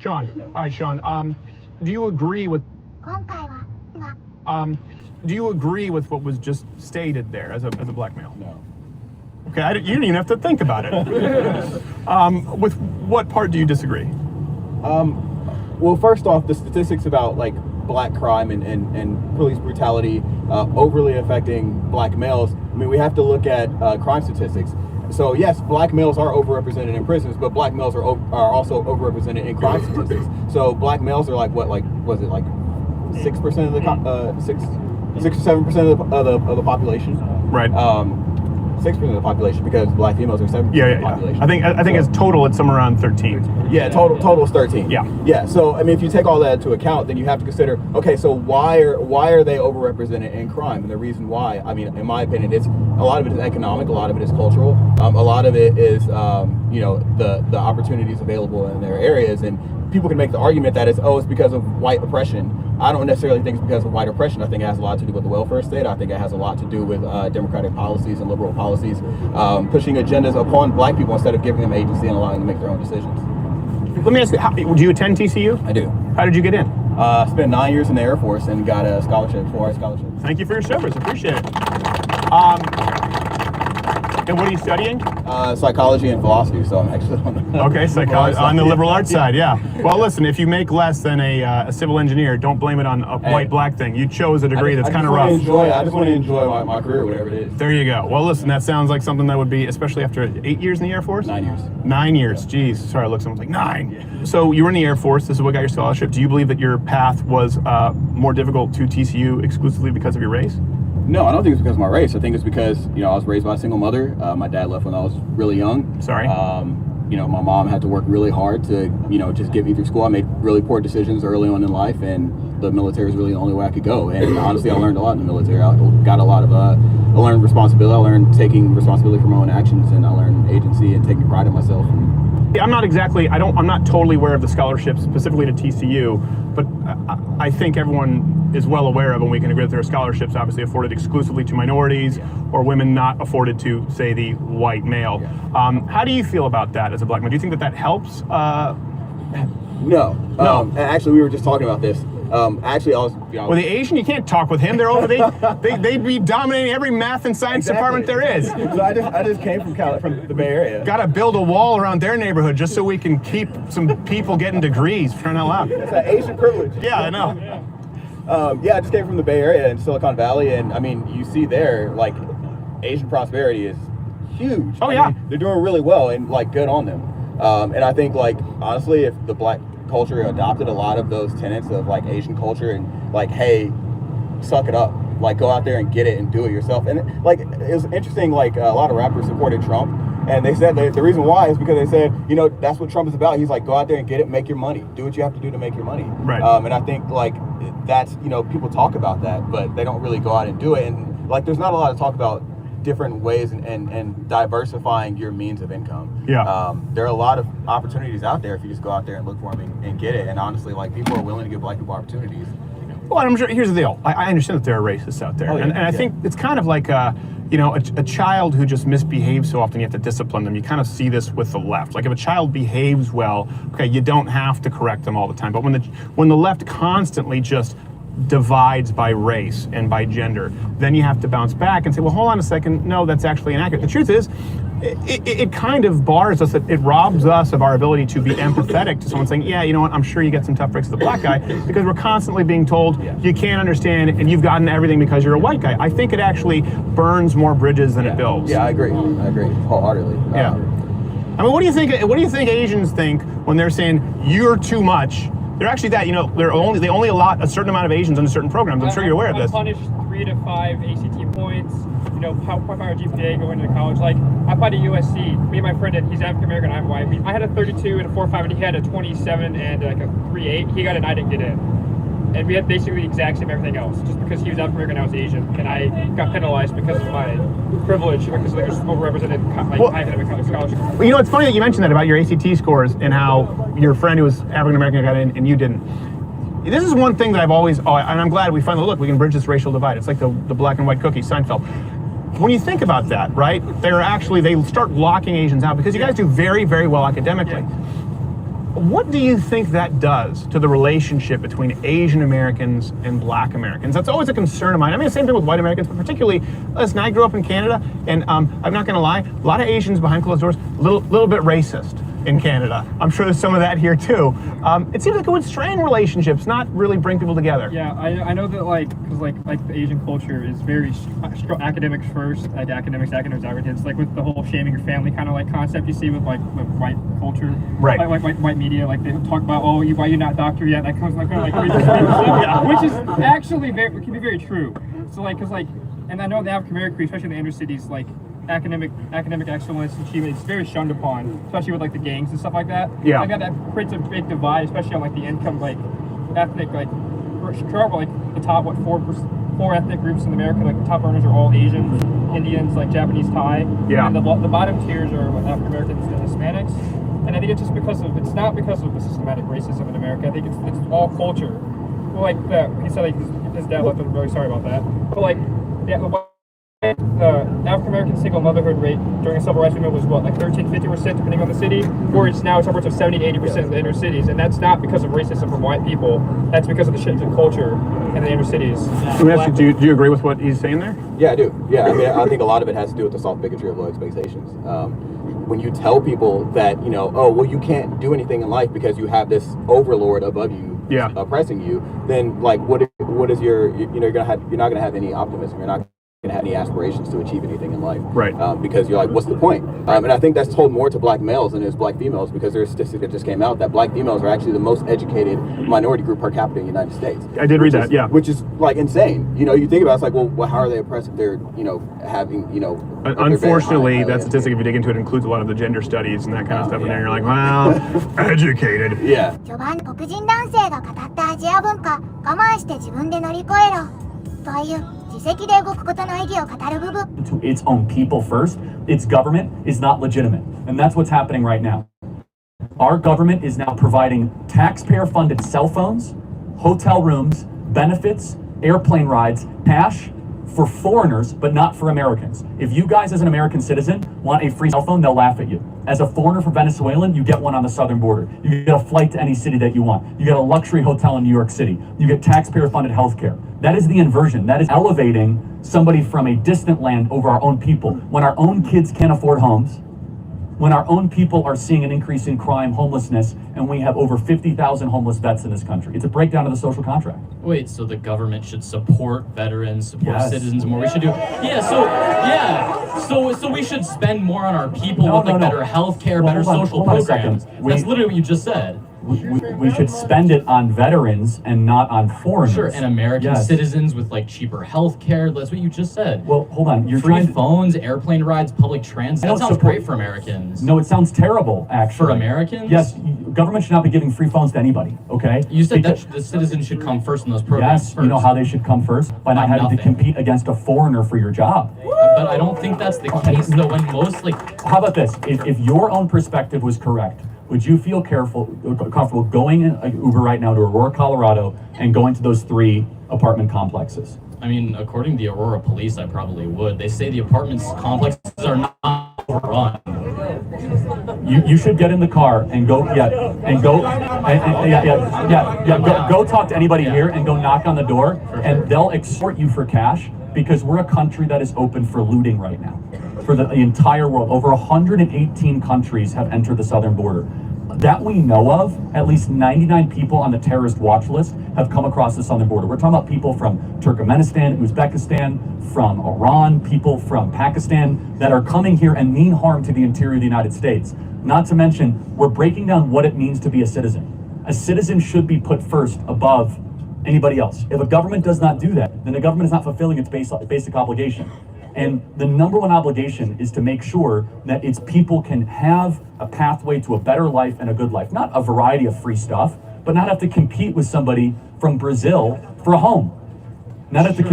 Sean. All right, Sean. Do you agree with? Do you agree with what was just stated there as a black male? No. Okay, you didn't even have to think about it. With what part do you disagree? Well, first off, the statistics about like black crime and police brutality overly affecting black males. I mean, we have to look at crime statistics. So yes, black males are overrepresented in prisons, but black males are also overrepresented in crime statistics. So black males are like what, like was it like 6% of the 6 or 7% of the population? Right. 6% of the population, because black females are 7% of the population. I think as total it's somewhere around 13. Yeah, total is 13. Yeah. So I mean, if you take all that into account, then you have to consider, okay, so why are they overrepresented in crime? And the reason why, I mean, in my opinion, it's a lot of it is economic, a lot of it is cultural, a lot of it is the opportunities available in their areas, and people can make the argument that it's because of white oppression. I don't necessarily think it's because of white oppression. I think it has a lot to do with the welfare state. I think it has a lot to do with democratic policies and liberal policies, pushing agendas upon black people instead of giving them agency and allowing them to make their own decisions. Let me ask you, do you attend TCU? I do. How did you get in? I spent 9 years in the Air Force and got a scholarship, 4-hour scholarship. Thank you for your service. Appreciate it. And what are you studying? Psychology and philosophy, so I'm actually on the okay, psychology on the liberal arts side, yeah. Well, listen, if you make less than a civil engineer, don't blame it on a white-black thing. You chose a degree that's kind of rough. I just want to enjoy my career, whatever it is. There you go. Well, listen, that sounds like something that would be, especially after 8 years in the Air Force? 9 years. 9 years. Jeez. Sorry, I looked. Someone's like 9. Yeah. So you were in the Air Force. This is what got your scholarship. Do you believe that your path was more difficult to TCU exclusively because of your race? No, I don't think it's because of my race. I think it's because, I was raised by a single mother. My dad left when I was really young. Sorry. My mom had to work really hard to, just get me through school. I made really poor decisions early on in life, and the military was really the only way I could go. And honestly, I learned a lot in the military. I got a lot of, I learned responsibility. I learned taking responsibility for my own actions, and I learned agency and taking pride in myself. I'm not totally aware of the scholarships specifically to TCU, but I think everyone is well aware of, and we can agree that there are scholarships obviously afforded exclusively to minorities or women not afforded to, say, the white male. How do you feel about that as a black man? Do you think that helps? No. And actually, we were just talking about this. Actually, I was. Well, the Asian, you can't talk with him. They're over. They'd be dominating every math and science department there is. So I just came from the Bay Area. Got to build a wall around their neighborhood just so we can keep some people getting degrees. For crying out loud. It's an Asian privilege. Yeah, I know. I just came from the Bay Area in Silicon Valley, and I mean, you see there, like, Asian prosperity is huge. Oh, yeah. They're doing really well, and like, good on them. And I think, like, honestly, if the black culture adopted a lot of those tenets of like Asian culture and like, hey, suck it up, like go out there and get it and do it yourself. And like, it was interesting, like a lot of rappers supported Trump, and they said the reason why is because they said, that's what Trump is about. He's like, go out there and get it, make your money, do what you have to do to make your money. Right. And I think like that's, people talk about that, but they don't really go out and do it. And like, there's not a lot of talk about different ways and diversifying your means of income. Yeah. There are a lot of opportunities out there if you just go out there and look for them and get it. And honestly, like, people are willing to give black people opportunities. Well, I'm sure. Here's the deal. I understand that there are racists out there, and I think it's kind of like a child who just misbehaves so often. You have to discipline them. You kind of see this with the left. Like if a child behaves well, okay, you don't have to correct them all the time. But when the left constantly just divides by race and by gender, then you have to bounce back and say, well, hold on a second, no, that's actually inaccurate. The truth is, it kind of bars us, it robs us of our ability to be empathetic to someone saying, yeah, you know what, I'm sure you get some tough breaks as a black guy, because we're constantly being told you can't understand and you've gotten everything because you're a white guy. I think it actually burns more bridges than it builds. Yeah, I agree wholeheartedly. Yeah. I mean, what do you think Asians think when they're saying you're too much? They're actually that, they only allot a certain amount of Asians under certain programs. I'm sure you're aware of this. I'm punished 3 to 5 ACT points, 0.5 GPA going into college. Like, I applied to USC. Me and my friend did. He's African American, I'm white. I had a 32 and a 4.5, and he had a 27 and like a 3.8. He got it, and I didn't get in. And we had basically the exact same everything else, just because he was African American and I was Asian, and I got penalized because of my privilege, because there's overrepresented high academic scholarship. Well, it's funny that you mentioned that about your ACT scores and how your friend who was African American got in and you didn't. This is one thing that I've always, and I'm glad we finally we can bridge this racial divide. It's like the black and white cookie, Seinfeld. When you think about that, right, they start locking Asians out because you guys do very, very well academically. What do you think that does to the relationship between Asian Americans and Black Americans? That's always a concern of mine. I mean, the same thing with white Americans, but particularly, listen, I grew up in Canada, and I'm not going to lie, a lot of Asians behind closed doors, a little bit racist in Canada. I'm sure there's some of that here too. It seems like it would strain relationships, not really bring people together. Yeah, I know that because the Asian culture is very academics first, like academics, averages, like with the whole shaming your family kind of like concept you see with white culture, right? Like white media, like they talk about why you're not doctor yet, that comes like kind of like yeah, which is actually can be very true. So and I know the African American, especially in the inner cities, like academic excellence and achievement is very shunned upon, especially with like the gangs and stuff like that. Yeah. Like that creates a big divide, especially on like the income, like ethnic, like the top four ethnic groups in America, like the top earners are all Asians, Indians, like Japanese, Thai. Yeah. And the bottom tiers are African Americans and Hispanics. And I think it's just it's not because of the systematic racism in America. I think it's all culture. Well, he said his dad left him, really sorry about that. But the African American single motherhood rate during the civil rights movement was 13-15% depending on the city, whereas now it's upwards of 70-80% in the inner cities, and that's not because of racism from white people. That's because of the shift in culture in the inner cities. Let me ask you, do you agree with what he's saying there? Yeah, I do. Yeah, I mean, I think a lot of it has to do with the soft bigotry of low expectations. When you tell people that, you can't do anything in life because you have this overlord above you, oppressing you, then what is you're not gonna have any optimism. You're not gonna have any aspirations to achieve anything in life, right? Because you're like, what's the point? And I think that's told more to Black males than it is Black females, because there's a statistic that just came out that Black females are actually the most educated minority group per capita in the United States. I did read that, yeah. Which is insane. You think about it, it's well, how are they oppressed if they're having Unfortunately, that statistic, if you dig into it, includes a lot of the gender studies and that kind of stuff in there. You're like, well, educated. Yeah. 序盤黒人男性が語ったアジア文化我慢して自分で乗り越えろという自責で動くことの意義を語る部分 To its own people first, its government is not legitimate, and that's what's happening right now. Our government is now providing taxpayer-funded cell phones, hotel rooms, benefits, airplane rides, cash for foreigners, but not for Americans. If you guys as an American citizen want a free cell phone, they'll laugh at you. As a foreigner for Venezuelan, you get one on the southern border. You get a flight to any city that you want. You get a luxury hotel in New York City. You get taxpayer-funded healthcare. That is the inversion. That is elevating somebody from a distant land over our own people. When our own kids can't afford homes, when our own people are seeing an increase in crime, homelessness, and we have over 50,000 homeless vets in this country. It's a breakdown of the social contract. Wait, so the government should support veterans, support Yes. citizens more? We should do, so we should spend more on our people with better health care, better social programs. That's literally what you just said. We should spend it on veterans and not on foreigners. Sure, and American citizens with cheaper health care. That's what you just said. Well, hold on. You're free trying to, phones, airplane rides, public transit. That sounds great for Americans. No, it sounds terrible, actually. For Americans? Yes, government should not be giving free phones to anybody, okay? You said that the citizens should come first in those programs. Yes, you know how they should come first? By not having to compete against a foreigner for your job. But I don't think that's the case, though, when most, How about this? If your own perspective was correct, would you feel comfortable going in Uber right now to Aurora, Colorado, and going to those 3 apartment complexes? I mean, according to the Aurora police, I probably would. They say the apartments complexes are not overrun. You should get in the car and go, go talk to anybody here and go knock on the door, and they'll extort you for cash, because we're a country that is open for looting right now. For the entire world, over 118 countries have entered the southern border. That we know of, at least 99 people on the terrorist watch list have come across the southern border. We're talking about people from Turkmenistan, Uzbekistan, from Iran, people from Pakistan that are coming here and mean harm to the interior of the United States. Not to mention, we're breaking down what it means to be a citizen. A citizen should be put first above anybody else. If a government does not do that, then the government is not fulfilling its basic obligation. And the number one obligation is to make sure that its people can have a pathway to a better life and a good life. Not a variety of free stuff, but not have to compete with somebody from Brazil for a home. Not have to,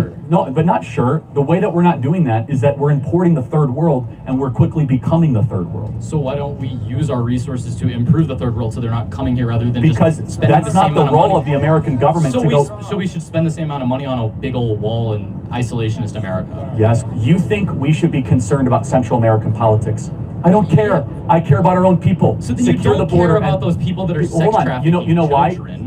The way that we're not doing that is that we're importing the third world, and we're quickly becoming the third world. So why don't we use our resources to improve the third world so they're not coming here rather than because just spending that's not the role of the American government so to go. So we should spend the same amount of money on a big old wall in isolationist America. Yes, you think we should be concerned about Central American politics. I don't care. I care about our own people. So then Secure you don't the border care about and- those people that are sex Hold on. trafficking You know why? children.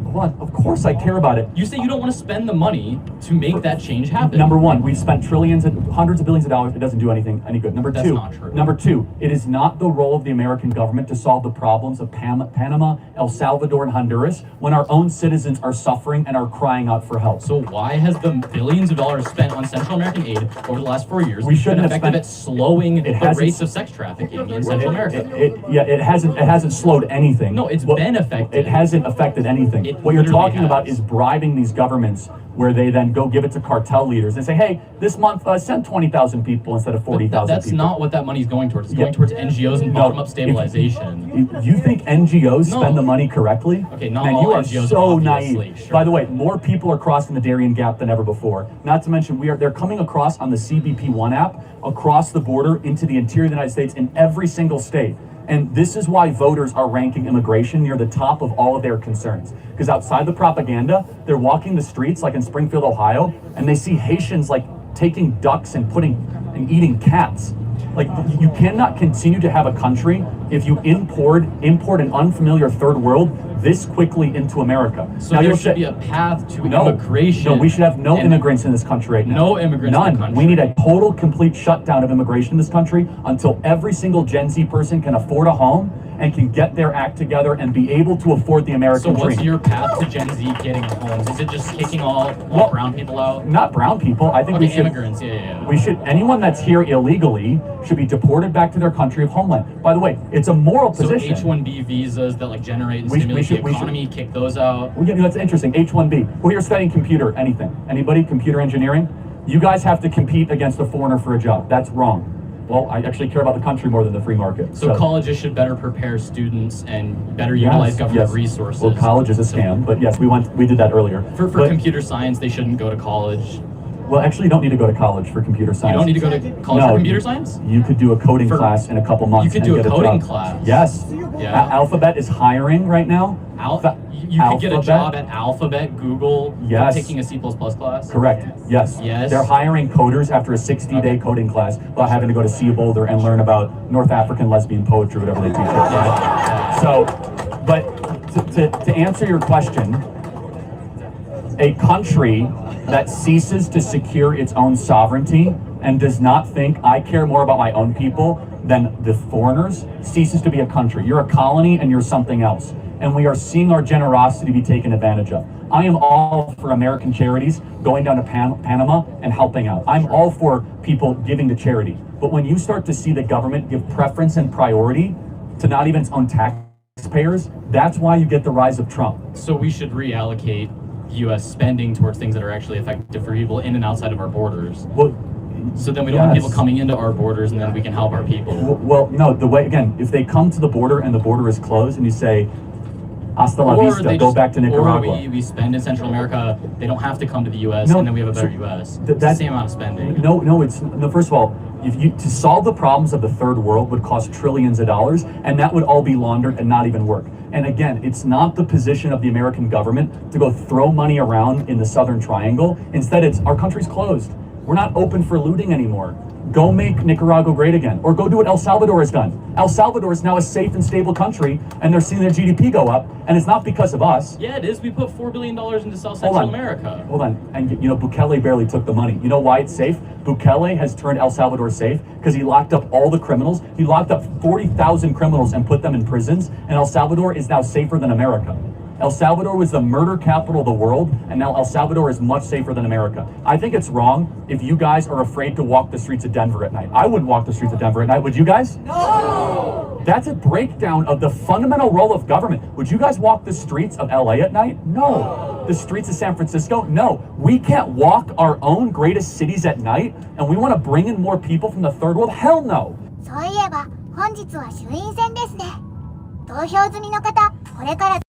Hold on. Of course I care about it. You say you don't want to spend the money to make that change happen. Number one, we've spent trillions and hundreds of billions of dollars. It doesn't do any good. Number That's two, not true. Number two, it is not the role of the American government to solve the problems of Panama, El Salvador, and Honduras when our own citizens are suffering and are crying out for help. So why has the billions of dollars spent on Central American aid over the last 4 years We shouldn't been have effective spent- at slowing the hasn't- rates of sex trafficking in Central America? It hasn't slowed anything. No, it's been effective. It hasn't affected anything. It What you're literally talking about has. is bribing these governments where they then go give it to cartel leaders and say, hey, this month send 20,000 people instead of 40,000 That's people. not what that money's going towards. It's Yeah. going towards NGOs and No, bottom-up stabilization. You think NGOs No. spend the money correctly? Okay, not Man, all you are NGOs, so obviously, naive. sure. By the way, more people are crossing the Darien Gap than ever before. Not to mention, they're coming across on the CBP One app across the border into the interior of the United States in every single state. And this is why voters are ranking immigration near the top of all of their concerns. Because outside the propaganda, they're walking the streets like in Springfield, Ohio, and they see Haitians like taking ducks and eating cats. Like, you cannot continue to have a country if you import an unfamiliar third world this quickly into America. So Now there you'll should say- be a path to no, immigration. No, we should have no and- immigrants in this country right now. No immigrants in None. the country. We need a total, complete shutdown of immigration in this country until every single Gen Z person can afford a home and can get their act together and be able to afford the So American what's dream. your path to Gen Z getting homes? Is it just kicking all Well, brown people out? Not brown people. I think Okay, we should. immigrants, yeah. We should. Anyone that's here illegally should be deported back to their country of homeland. By the way, it's a moral So position. H-1B visas that like generate and We stimulate should- the we should- economy, kick those out. Well, yeah, that's interesting. H-1B. Well, you're studying computer, anything. Anybody? Computer engineering? You guys have to compete against a foreigner for a job. That's wrong. Well, I actually care about the country more than the free market. So colleges should better prepare students and better utilize government resources. Well, college is a scam, but yes, we did that earlier. For But- computer science, they shouldn't go to college. Well, actually, you don't need to go to college for computer science. You don't need to go to college No, for computer science? You could do a coding For- class in a couple months. You could and do a get coding job. class. Yes. Yeah. Alphabet is hiring right now. You could get a Alphabet? job at Alphabet, Google, Yes. for taking a C++ class? Correct. Yes. Yes. They're hiring coders after a 60-day coding class while having to go to Boulder and learn about North African lesbian poetry, whatever they teach. Yeah. So, but to answer your question, a country that ceases to secure its own sovereignty and does not think I care more about my own people than the foreigners ceases to be a country. You're a colony and you're something else. And we are seeing our generosity be taken advantage of. I am all for American charities going down to Panama and helping out. I'm all for people giving to charity. But when you start to see the government give preference and priority to not even its own taxpayers, that's why you get the rise of Trump. So we should reallocate U.S. spending towards things that are actually effective for people in and outside of our borders. Well, So then we don't have yes. people coming into our borders and then we can help our people. Well, no, the way, again, if they come to the border and the border is closed and you say, hasta la vista, they go just- back to Nicaragua. Or we spend in Central America, they don't have to come to the U.S. No, and then we have a better so U.S. th- It's the that- same amount of spending. No, first of all, to solve the problems of the third world would cost trillions of dollars, and that would all be laundered and not even work. And again, it's not the position of the American government to go throw money around in the Southern Triangle. Instead, it's our country's closed. We're not open for looting anymore. Go make Nicaragua great again, or go do what El Salvador has done. El Salvador is now a safe and stable country, and they're seeing their GDP go up, and it's not because of us. Yeah, it is. We put $4 billion into South Hold Central on. America. Hold on. And Bukele barely took the money. You know why it's safe? Bukele has turned El Salvador safe because he locked up all the criminals. He locked up 40,000 criminals and put them in prisons, and El Salvador is now safer than America. El Salvador was the murder capital of the world, and now El Salvador is much safer than America. I think it's wrong if you guys are afraid to walk the streets of Denver at night. I wouldn't walk the streets of Denver at night. Would you guys? No! That's a breakdown of the fundamental role of government. Would you guys walk the streets of LA at night? No. The streets of San Francisco? No. We can't walk our own greatest cities at night, and we want to bring in more people from the third world? Hell no! そういえば本日は衆院選ですね。投票済みの方、これから